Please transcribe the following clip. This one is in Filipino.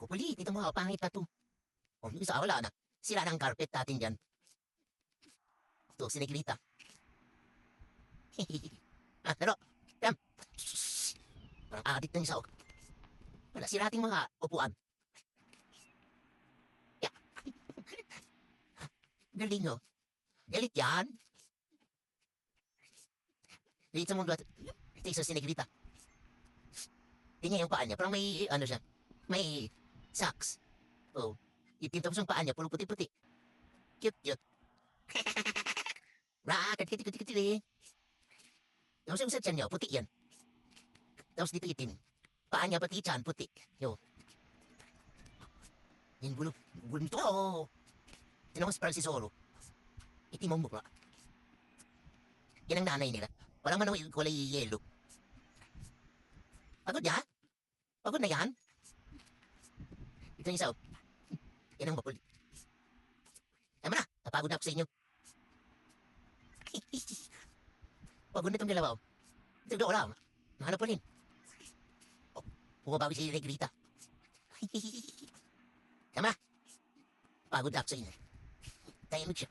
Kukulit, ito mga pangit na to. O, yung isa wala na. Sira na ang carpet natin dyan. Ito, si Negrita. Pero, tam. Parang adik ng isa, oh. Wala, sira ating mga upuan. Yeah. Galing, oh. Galit yan. Galit sa mundo at ito isa si Negrita. Tingnan yung paa niya, parang may, ano siya, may socks. Oh, itim tapos yung paa niya, puro puti-puti. Cute, cute. Rakat, kiti-kiti-kiti. Tapos yung sa tiyan niya, puti yan. Tapos dito itim. Paa niya pati tiyan, puti. Yo. Yung gulo. Gulo nito. Oh. Yan ako si Zoro. Itim ang mukha. Yan ang nanay nila. Parang manong kulay yellow. Pagod ya? Pagod na yan? Ito yung isa. Oh. Yan ang mapul. Tama na. Napagod na ako sa inyo. Pagod na itong dalawa. Oh. Ito doon lang. Nahanap pa rin. Oh, bumabawi si Negrita. Tama. Pagod na ako sa inyo. Tahimik siya.